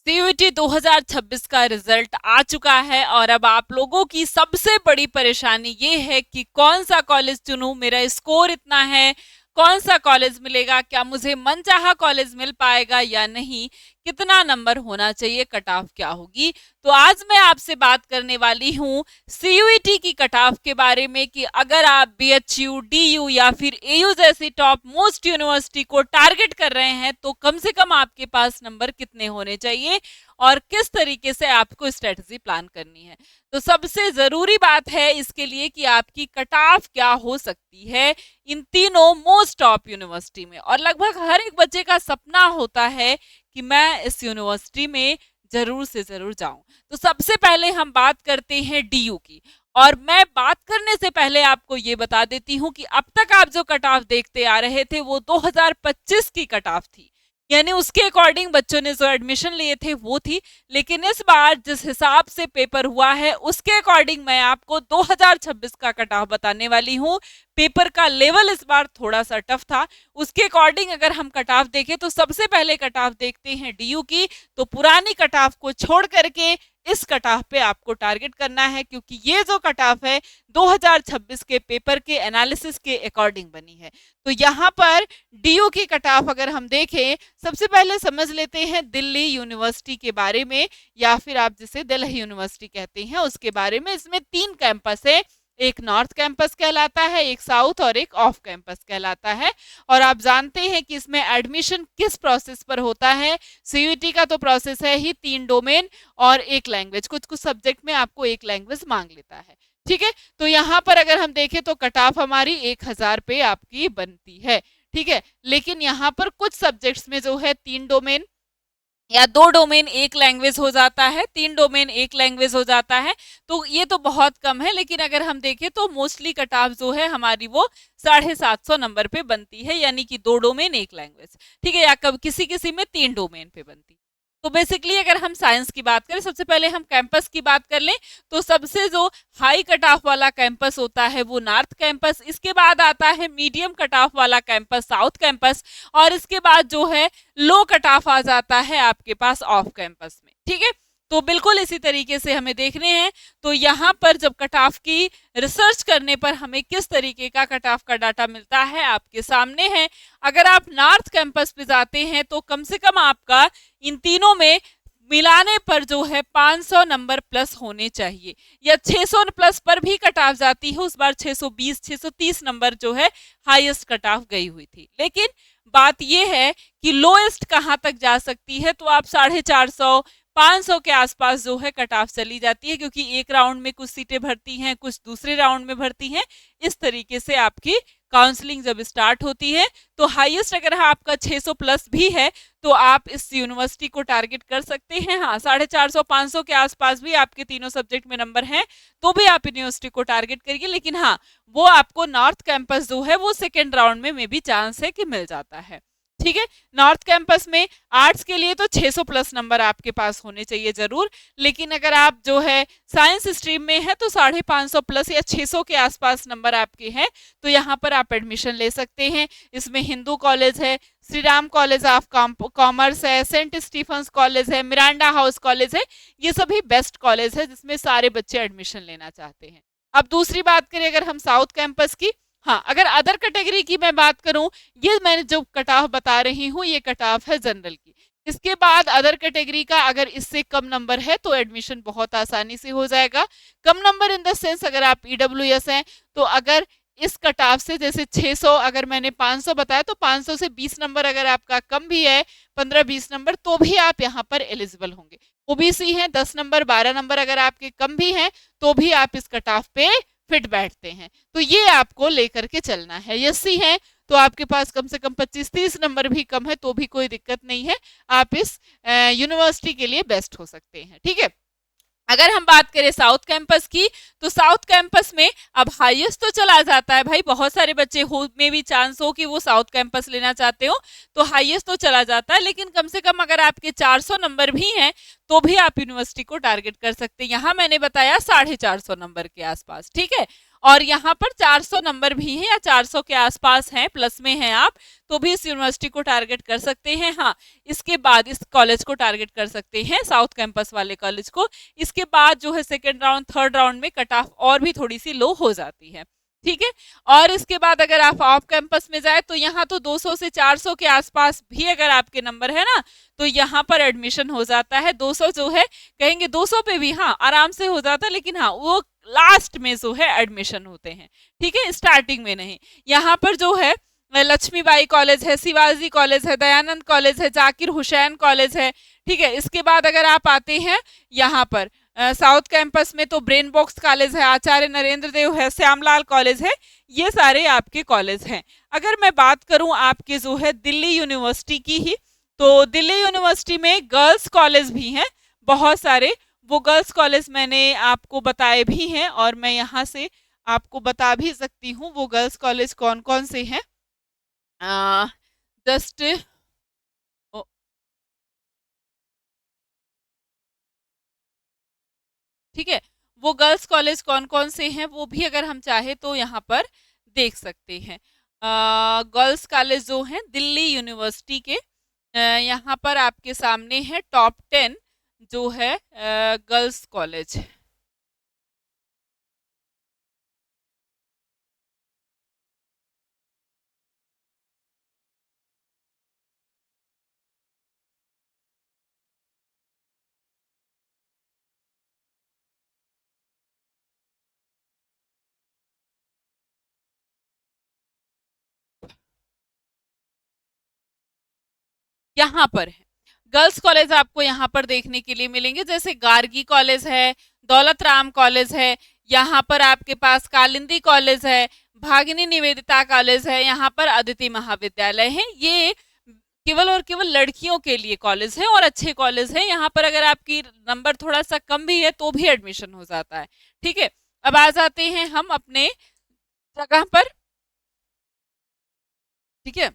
CUET 2026 का result आ चुका है और अब आप लोगों की सबसे बड़ी परेशानी ये है कि कौन सा कॉलेज चुनूं, मेरा स्कोर इतना है, कौन सा कॉलेज मिलेगा, क्या मुझे मनचाहा कॉलेज मिल पाएगा या नहीं, कितना नंबर होना चाहिए, कट ऑफ क्या होगी। तो आज मैं आपसे बात करने वाली हूँ सीयूईटी की कट ऑफ के बारे में कि अगर आप बीएचयू, डीयू या फिर एयू जैसी टॉप मोस्ट यूनिवर्सिटी को टारगेट कर रहे हैं तो कम से कम आपके पास नंबर कितने होने चाहिए और किस तरीके से आपको स्ट्रेटजी प्लान करनी है। तो सबसे जरूरी बात है इसके लिए कि आपकी कट ऑफ क्या हो सकती है इन तीनों मोस्ट टॉप यूनिवर्सिटी में। और लगभग हर एक बच्चे का सपना होता है कि मैं इस यूनिवर्सिटी में जरूर से जरूर जाऊं। तो सबसे पहले हम बात करते हैं डीयू की। और मैं बात करने से पहले आपको ये बता देती हूं कि अब तक आप जो कट ऑफ देखते आ रहे थे वो 2025 की कट ऑफ थी, यानी उसके अकॉर्डिंग बच्चों ने जो एडमिशन लिए थे वो थी। लेकिन इस बार जिस हिसाब से पेपर हुआ है उसके अकॉर्डिंग मैं आपको 2026 का कट ऑफ बताने वाली हूँ। पेपर का लेवल इस बार थोड़ा सा टफ था, उसके अकॉर्डिंग अगर हम कट ऑफ देखें तो सबसे पहले कट ऑफ देखते हैं डीयू की। तो पुरानी कट ऑफ को छोड़ करके इस कट ऑफ पे आपको टारगेट करना है, क्योंकि ये जो कट ऑफ है 2026 के पेपर के एनालिसिस के अकॉर्डिंग बनी है। तो यहाँ पर डीयू की कट ऑफ अगर हम देखें, सबसे पहले समझ लेते हैं दिल्ली यूनिवर्सिटी के बारे में, या फिर आप जिसे दिल्ली यूनिवर्सिटी कहते हैं उसके बारे में। इसमें 3 कैंपस है, एक नॉर्थ कैंपस कहलाता है, एक साउथ और एक ऑफ कैंपस कहलाता है। और आप जानते हैं कि इसमें एडमिशन किस प्रोसेस पर होता है। सीयूईटी का तो प्रोसेस है ही 3 डोमेन और एक लैंग्वेज, कुछ कुछ सब्जेक्ट में आपको एक लैंग्वेज मांग लेता है, ठीक है। तो यहाँ पर अगर हम देखें तो कट ऑफ हमारी 1000 पे आपकी बनती है, ठीक है। लेकिन यहाँ पर कुछ सब्जेक्ट्स में जो है 3 डोमेन या 2 डोमेन एक लैंग्वेज हो जाता है, 3 डोमेन एक लैंग्वेज हो जाता है। तो ये तो बहुत कम है, लेकिन अगर हम देखें तो मोस्टली कट ऑफ जो है हमारी वो 750 नंबर पे बनती है, यानी कि 2 डोमेन एक लैंग्वेज, ठीक है। या कब किसी किसी में 3 डोमेन पे बनती है। तो बेसिकली अगर हम साइंस की बात करें, सबसे पहले हम कैंपस की बात कर लें, तो सबसे जो हाई कट ऑफ वाला कैंपस होता है वो नॉर्थ कैंपस, इसके बाद आता है मीडियम कट ऑफ वाला कैंपस साउथ कैंपस, और इसके बाद जो है लो कट ऑफ आ जाता है आपके पास ऑफ कैंपस में, ठीक है। तो बिल्कुल इसी तरीके से हमें देखने हैं। तो यहाँ पर जब कट ऑफ की रिसर्च करने पर हमें किस तरीके का कट ऑफ का डाटा मिलता है आपके सामने है। अगर आप नॉर्थ कैंपस पे जाते हैं तो कम से कम आपका इन तीनों में मिलाने पर जो है 500 नंबर प्लस होने चाहिए, या 600 प्लस पर भी कट ऑफ जाती है। उस बार 620 630 नंबर जो है हाईएस्ट कट ऑफ गई हुई थी। लेकिन बात यह है कि लोएस्ट कहां तक जा सकती है, तो आप 450 500 के आसपास जो है कट ऑफ चली जाती है, क्योंकि एक राउंड में कुछ सीटें भरती हैं, कुछ दूसरे राउंड में भरती हैं। इस तरीके से आपकी काउंसलिंग जब स्टार्ट होती है तो हाईएस्ट अगर आपका 600 प्लस भी है तो आप इस यूनिवर्सिटी को टारगेट कर सकते हैं। हाँ, 450 500 के आसपास भी आपके तीनों सब्जेक्ट में नंबर हैं तो भी आप यूनिवर्सिटी को टारगेट करिए। लेकिन हाँ, वो आपको नॉर्थ कैंपस जो है वो सेकेंड राउंड में भी चांस है कि मिल जाता है, ठीक है। नॉर्थ कैंपस में आर्ट्स के लिए तो 600 प्लस नंबर आपके पास होने चाहिए जरूर। लेकिन अगर आप जो है साइंस स्ट्रीम में है तो 550 प्लस या 600 के आसपास नंबर आपके हैं, तो यहाँ पर आप एडमिशन ले सकते हैं। इसमें हिंदू कॉलेज है, Shri Ram college of commerce है, सेंट स्टीफेंस कॉलेज है, मिरांडा हाउस कॉलेज है। ये सभी बेस्ट कॉलेज है जिसमें सारे बच्चे एडमिशन लेना चाहते हैं। अब दूसरी बात करें अगर हम साउथ कैंपस की, हाँ, अगर अदर कैटेगरी की मैं बात करूं, ये मैंने जो कट ऑफ बता रही हूँ ये कट ऑफ है जनरल की। इसके बाद अदर कैटेगरी का अगर इससे कम नंबर है तो एडमिशन बहुत आसानी से हो जाएगा। कम नंबर इन द सेंस अगर आप ईडब्ल्यूएस हैं तो अगर इस कट ऑफ से जैसे 600 अगर मैंने 500 बताया तो 500 से 20 नंबर अगर आपका कम भी है, 15-20 नंबर, तो भी आप यहाँ पर एलिजिबल होंगे। ओबीसी हैं, 10 नंबर 12 नंबर अगर आपके कम भी हैं तो भी आप इस कट ऑफ पे फिट बैठते हैं। तो ये आपको लेकर के चलना है। एससी है तो आपके पास कम से कम 25-30 नंबर भी कम है तो भी कोई दिक्कत नहीं है, आप इस यूनिवर्सिटी के लिए बेस्ट हो सकते हैं, ठीक है। अगर हम बात करें साउथ कैंपस की, तो साउथ कैंपस में अब हाईएस्ट तो चला जाता है भाई, बहुत सारे बच्चे हो में भी चांस हो कि वो साउथ कैंपस लेना चाहते हो तो हाईएस्ट तो चला जाता है। लेकिन कम से कम अगर आपके 400 नंबर भी हैं तो भी आप यूनिवर्सिटी को टारगेट कर सकते हैं। यहाँ मैंने बताया 450 नंबर के आसपास, ठीक है। और यहाँ पर 400 नंबर भी है या 400 के आसपास हैं, प्लस में हैं आप, तो भी इस यूनिवर्सिटी को टारगेट कर सकते हैं। हाँ, इसके बाद इस कॉलेज को टारगेट कर सकते हैं, साउथ कैंपस वाले कॉलेज को। इसके बाद जो है सेकेंड राउंड थर्ड राउंड में कट ऑफ और भी थोड़ी सी लो हो जाती है, ठीक है। और इसके बाद अगर आप ऑफ कैंपस में जाए तो यहाँ तो 200 से 400 के आसपास भी अगर आपके नंबर है ना, तो यहाँ पर एडमिशन हो जाता है। 200 जो है, कहेंगे 200 पे भी हाँ आराम से हो जाता है, लेकिन हाँ वो लास्ट में जो है एडमिशन होते हैं, ठीक है, स्टार्टिंग में नहीं। यहाँ पर जो है लक्ष्मीबाई कॉलेज है, शिवाजी कॉलेज है, दयानंद कॉलेज है, जाकिर हुसैन कॉलेज है, ठीक है। इसके बाद अगर आप आते हैं यहाँ पर साउथ कैंपस में तो ब्रेन बॉक्स कॉलेज है, आचार्य नरेंद्र देव है, श्यामलाल कॉलेज है, ये सारे आपके कॉलेज हैं। अगर मैं बात करूं आपके जो है दिल्ली यूनिवर्सिटी की ही, तो दिल्ली यूनिवर्सिटी में गर्ल्स कॉलेज भी हैं बहुत सारे। वो गर्ल्स कॉलेज मैंने आपको बताए भी हैं और मैं यहाँ से आपको बता भी सकती हूँ वो गर्ल्स कॉलेज कौन कौन से हैं। जस्ट ठीक है, वो गर्ल्स कॉलेज कौन कौन से हैं वो भी अगर हम चाहे तो यहाँ पर देख सकते हैं। गर्ल्स कॉलेज जो हैं दिल्ली यूनिवर्सिटी के, यहाँ पर आपके सामने है टॉप 10 जो है गर्ल्स कॉलेज। यहाँ पर है गर्ल्स कॉलेज, आपको यहाँ पर देखने के लिए मिलेंगे, जैसे गार्गी कॉलेज है, दौलत राम कॉलेज है, यहाँ पर आपके पास कालिंदी कॉलेज है, भागिनी निवेदिता कॉलेज है, यहाँ पर अदिति महाविद्यालय है। ये केवल और केवल लड़कियों के लिए कॉलेज है और अच्छे कॉलेज है। यहाँ पर अगर आपकी नंबर थोड़ा सा कम भी है तो भी एडमिशन हो जाता है, ठीक है। अब आ जाते हैं हम अपने जगह पर, ठीक है,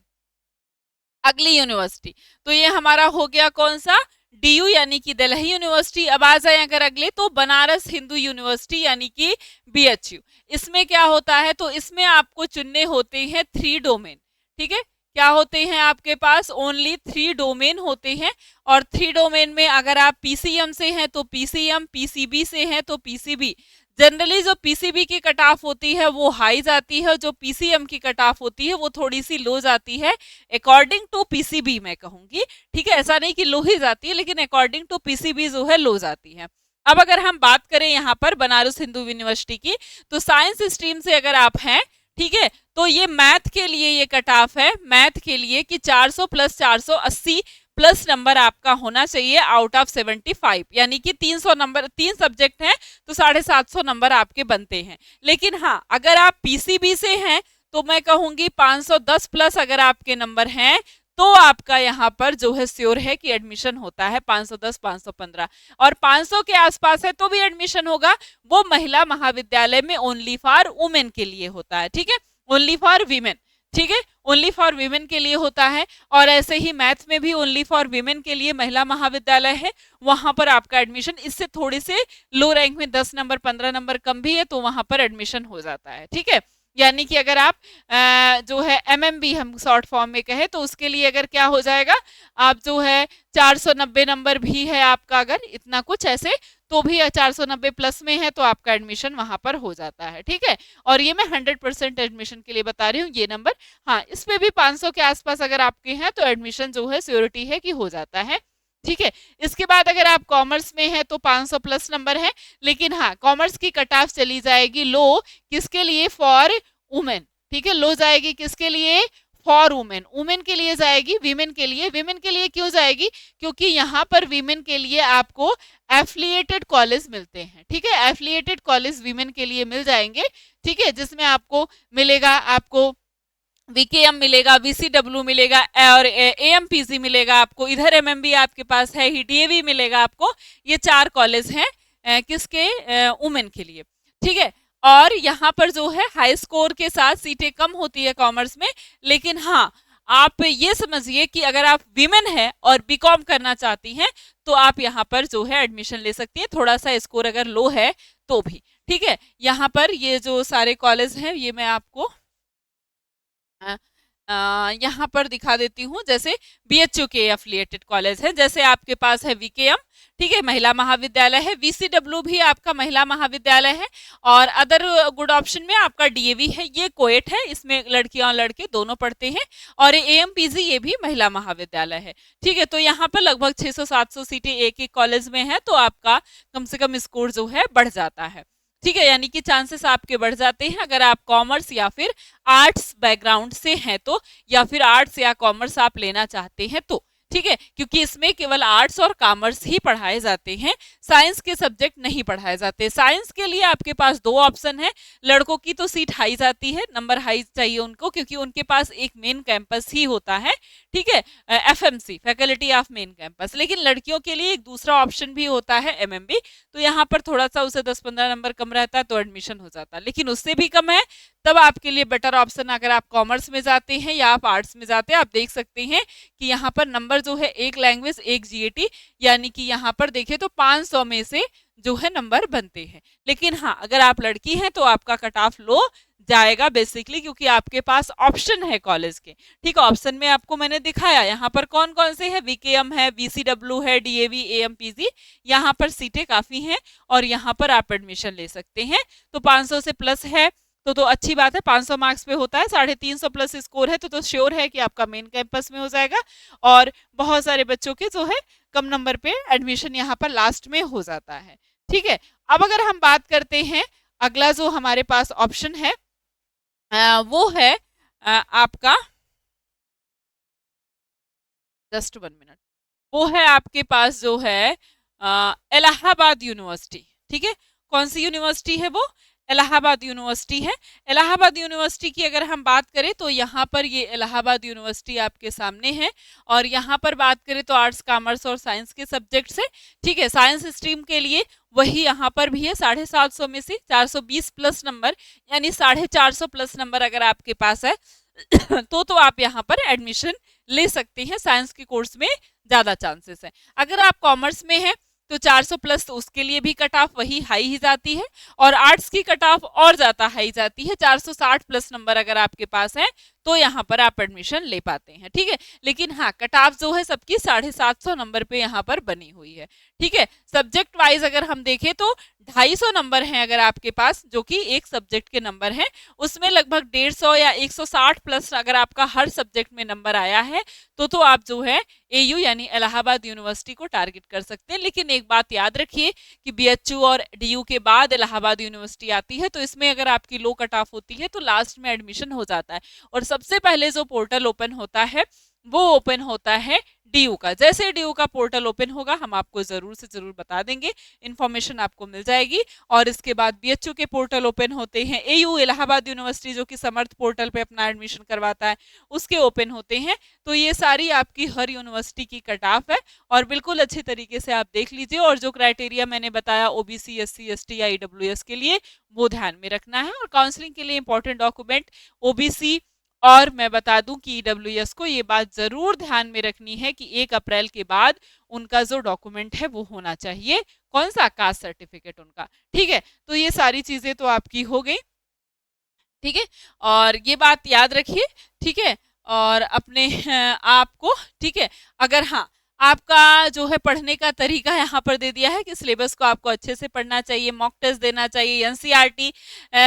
अगली यूनिवर्सिटी। तो ये हमारा हो गया कौन सा, डीयू यानी कि दिल्ली यूनिवर्सिटी। अब आ जाए अगर अगले तो बनारस हिंदू यूनिवर्सिटी यानी कि बीएचयू। इसमें क्या होता है, तो इसमें आपको चुनने होते हैं 3 डोमेन, ठीक है। क्या होते हैं आपके पास, ओनली 3 डोमेन होते हैं। और 3 डोमेन में अगर आप पीसीएम से हैं तो पीसीएम, पीसीबी से हैं तो पीसीबी। जनरली जो पीसीबी की कट ऑफ होती है वो हाई जाती है, जो पीसीएम की कट ऑफ होती है वो थोड़ी सी लो जाती है, अकॉर्डिंग टू पीसीबी मैं कहूंगी, ठीक है। ऐसा नहीं कि लो ही जाती है, लेकिन अकॉर्डिंग टू पीसीबी जो है लो जाती है। अब अगर हम बात करें यहाँ पर बनारस हिंदू यूनिवर्सिटी की, तो साइंस स्ट्रीम से अगर आप हैं, ठीक है, तो ये मैथ के लिए ये कट ऑफ है, मैथ के लिए कि 400 प्लस 480 प्लस नंबर आपका होना चाहिए आउट ऑफ 75, यानी कि 300 नंबर, 3 सब्जेक्ट हैं तो 750 नंबर आपके बनते हैं। लेकिन हाँ, अगर आप पीसीबी से हैं तो मैं कहूंगी 510 प्लस अगर आपके नंबर हैं तो आपका यहाँ पर जो है श्योर है कि एडमिशन होता है 510 515, और 500 के आसपास है तो भी एडमिशन होगा। वो महिला महाविद्यालय में ओनली फॉर वुमेन के लिए होता है, ठीक है, ओनली फॉर वीमेन, ठीक है, ओनली फॉर वीमेन के लिए होता है। और ऐसे ही मैथ में भी ओनली फॉर वीमेन के लिए महिला महाविद्यालय है, वहां पर आपका एडमिशन इससे थोड़ी से लो रैंक में 10 नंबर 15 नंबर कम भी है तो वहां पर एडमिशन हो जाता है, ठीक है। यानी कि अगर आप जो है एमएमबी हम शॉर्ट फॉर्म में कहे तो उसके लिए अगर क्या हो जाएगा, आप जो है 490 नंबर भी है आपका, अगर इतना कुछ ऐसे तो भी 490 प्लस में है तो आपका एडमिशन वहां पर हो जाता है, ठीक है। और ये मैं 100% एडमिशन के लिए बता रही हूँ ये नंबर। हाँ, इस पे भी 500 के आसपास अगर आपके हैं तो एडमिशन जो है श्योरिटी है कि हो जाता है, ठीक है। इसके बाद अगर आप कॉमर्स में हैं तो 500 प्लस नंबर है, लेकिन हाँ कॉमर्स की कट ऑफ चली जाएगी लो, किसके लिए, फॉर वुमेन, ठीक है, लो जाएगी किसके लिए, फॉर वुमेन, वुमेन के लिए जाएगी, वीमेन के लिए, वीमेन के लिए क्यों जाएगी, क्योंकि यहाँ पर वीमेन के लिए आपको एफिलिएटेड कॉलेज मिलते हैं, ठीक है, एफिलिएटेड कॉलेज वीमेन के लिए मिल जाएंगे, ठीक है, जिसमें आपको मिलेगा, आपको वीकेएम मिलेगा, वीसीडब्ल्यू मिलेगा और एएमपीसी मिलेगा आपको, इधर एमएमबी आपके पास है ही, डीएवी मिलेगा आपको। ये 4 कॉलेज हैं किसके, वुमेन के लिए, ठीक है। और यहाँ पर जो है हाई स्कोर के साथ सीटें कम होती है कॉमर्स में, लेकिन हाँ आप ये समझिए कि अगर आप वीमेन है और बीकॉम करना चाहती हैं तो आप यहाँ पर जो है एडमिशन ले सकती हैं। थोड़ा सा स्कोर अगर लो है तो भी ठीक है। यहाँ पर ये जो सारे कॉलेज हैं ये मैं आपको यहाँ पर दिखा देती हूँ। जैसे बीएचयू के एफिलिएटेड कॉलेज है, जैसे आपके पास है वीकेएम, ठीक है, महिला महाविद्यालय है, वीसीडब्ल्यू भी आपका महिला महाविद्यालय है, और अदर गुड ऑप्शन में आपका डीएवी है, ये कोएट है, इसमें लड़कियां और लड़के दोनों पढ़ते हैं, और एएमपीजी ये भी महिला महाविद्यालय है, ठीक है। तो यहाँ पर लगभग 600-700 सीटें एक एक कॉलेज में है, तो आपका कम से कम स्कोर जो है बढ़ जाता है, ठीक है, यानी कि चांसेस आपके बढ़ जाते हैं अगर आप कॉमर्स या फिर आर्ट्स बैकग्राउंड से हैं तो, या फिर आर्ट्स या कॉमर्स आप लेना चाहते हैं तो, ठीक है, क्योंकि इसमें केवल आर्ट्स और कॉमर्स ही पढ़ाए जाते हैं, साइंस के सब्जेक्ट नहीं पढ़ाए जाते। साइंस के लिए आपके पास दो ऑप्शन है, लड़कों की तो सीट हाई जाती है, नंबर हाई चाहिए उनको, क्योंकि उनके पास एक मेन कैंपस ही होता है, ठीक है, FMC, faculty of main campus, लेकिन लड़कियों के लिए एक दूसरा ऑप्शन भी होता है एमएमबी, तो यहाँ पर थोड़ा सा उसे 10-15 नंबर कम रहता है तो एडमिशन हो जाता है, लेकिन उससे भी कम है तब आपके लिए बेटर ऑप्शन, अगर आप कॉमर्स में जाते हैं या आप आर्ट्स में जाते हैं, आप देख सकते हैं कि यहाँ पर नंबर जो है एक लैंग्वेज एक जीएटी, यानी कि यहाँ पर देखें तो 500 में से जो है नंबर बनते हैं। लेकिन हाँ, अगर आप लड़की हैं तो आपका कट ऑफ लो जाएगा बेसिकली, क्योंकि आपके पास ऑप्शन है कॉलेज के, ठीक है। ऑप्शन में आपको मैंने दिखाया यहाँ पर कौन कौन से है, वीकेएम है, वीसीडब्ल्यू है, डीएवी, एएमपीजी, यहाँ पर सीटें काफी हैं और यहाँ पर आप एडमिशन ले सकते हैं। तो 500 से प्लस है तो अच्छी बात है, 500 मार्क्स पे होता है, 350 प्लस स्कोर है तो श्योर है कि आपका मेन कैंपस में हो जाएगा, और बहुत सारे बच्चों के जो है कम नंबर पे एडमिशन यहाँ पर लास्ट में हो जाता है, ठीक है। अब अगर हम बात करते हैं अगला जो हमारे पास ऑप्शन है वो है आपका, जस्ट 1 मिनट, वो है आपके पास जो है इलाहाबाद यूनिवर्सिटी, ठीक है। कौन सी यूनिवर्सिटी है वो, इलाहाबाद यूनिवर्सिटी है। इलाहाबाद यूनिवर्सिटी की अगर हम बात करें तो यहाँ पर ये इलाहाबाद यूनिवर्सिटी आपके सामने है, और यहाँ पर बात करें तो आर्ट्स कॉमर्स और साइंस के सब्जेक्ट से, ठीक है। साइंस स्ट्रीम के लिए वही यहाँ पर भी है, 750 में से 420 प्लस नंबर, यानी 450 प्लस नंबर अगर आपके पास है तो आप यहाँ पर एडमिशन ले सकते हैं, साइंस के कोर्स में ज्यादा चांसेस है। अगर आप कॉमर्स में हैं तो 400 प्लस, तो उसके लिए भी कट ऑफ वही हाई ही जाती है, और आर्ट्स की कट ऑफ और ज्यादा हाई जाती है, 460 प्लस नंबर अगर आपके पास है तो यहाँ पर आप एडमिशन ले पाते हैं, ठीक है। लेकिन हाँ, कट ऑफ जो है सबकी 750 नंबर पे यहाँ पर बनी हुई है, ठीक है। सब्जेक्ट वाइज अगर हम देखें तो 250 नंबर हैं अगर आपके पास, जो कि एक सब्जेक्ट के नंबर हैं, उसमें लगभग 150 या 160 प्लस अगर आपका हर सब्जेक्ट में नंबर आया है तो आप जो है एयू यानी इलाहाबाद यूनिवर्सिटी को टारगेट कर सकते हैं। लेकिन एक बात याद रखिए कि बीएचयू और डीयू के बाद इलाहाबाद यूनिवर्सिटी आती है, तो इसमें अगर आपकी लो कट ऑफ होती है तो लास्ट में एडमिशन हो जाता है, और सबसे पहले जो पोर्टल ओपन होता है वो ओपन होता है डीयू का। जैसे डीयू का पोर्टल ओपन होगा हम आपको जरूर से जरूर बता देंगे, इन्फॉर्मेशन आपको मिल जाएगी। और इसके बाद बीएचयू के पोर्टल ओपन होते हैं, एयू इलाहाबाद यूनिवर्सिटी जो कि समर्थ पोर्टल पे अपना एडमिशन करवाता है उसके ओपन होते हैं। तो ये सारी आपकी हर यूनिवर्सिटी की कट ऑफ है, और बिल्कुल अच्छे तरीके से आप देख लीजिए, और जो क्राइटेरिया मैंने बताया ओबीसी, एससी, एसटी या ईडब्ल्यूएस के लिए वो ध्यान में रखना है। और काउंसलिंग के लिए इंपॉर्टेंट डॉक्यूमेंट ओबीसी, और मैं बता दूं कि ईडब्ल्यूएस को ये बात जरूर ध्यान में रखनी है कि 1 अप्रैल के बाद उनका जो डॉक्यूमेंट है वो होना चाहिए, कौन सा, कास्ट सर्टिफिकेट उनका, ठीक है। तो ये सारी चीजें तो आपकी हो गई, ठीक है, और ये बात याद रखिए, ठीक है। और अपने आपको, ठीक है, अगर हाँ आपका जो है पढ़ने का तरीका यहाँ पर दे दिया है कि सिलेबस को आपको अच्छे से पढ़ना चाहिए, मॉक टेस्ट देना चाहिए, एनसीईआरटी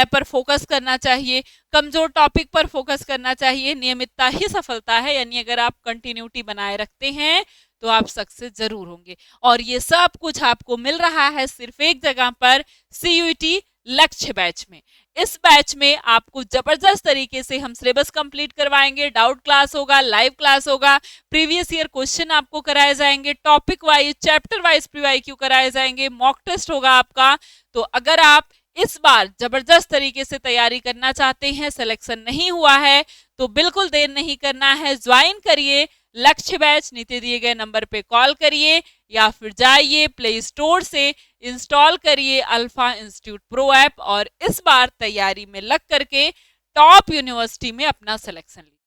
पर फोकस करना चाहिए, कमजोर टॉपिक पर फोकस करना चाहिए, नियमितता ही सफलता है, यानी अगर आप कंटिन्यूटी बनाए रखते हैं तो आप सक्सेस जरूर होंगे। और ये सब कुछ आपको मिल रहा है सिर्फ एक जगह पर, सीयूईटी लक्ष्य बैच में। इस बैच में आपको जबरदस्त तरीके से हम सिलेबस कंप्लीट करवाएंगे, डाउट क्लास होगा, लाइव क्लास होगा, प्रीवियस ईयर क्वेश्चन आपको कराए जाएंगे, टॉपिक वाइज, चैप्टर वाइज प्रीवाईक्यू कराए जाएंगे, मॉक टेस्ट होगा आपका। तो अगर आप इस बार जबरदस्त तरीके से तैयारी करना चाहते हैं, सिलेक्शन नहीं हुआ है तो बिल्कुल देर नहीं करना है, ज्वाइन करिए लक्ष्य बैच, नीचे दिए गए नंबर पे कॉल करिए या फिर जाइए प्ले स्टोर से इंस्टॉल करिए अल्फा इंस्टीट्यूट प्रो ऐप, और इस बार तैयारी में लग करके टॉप यूनिवर्सिटी में अपना सिलेक्शन लीजिए।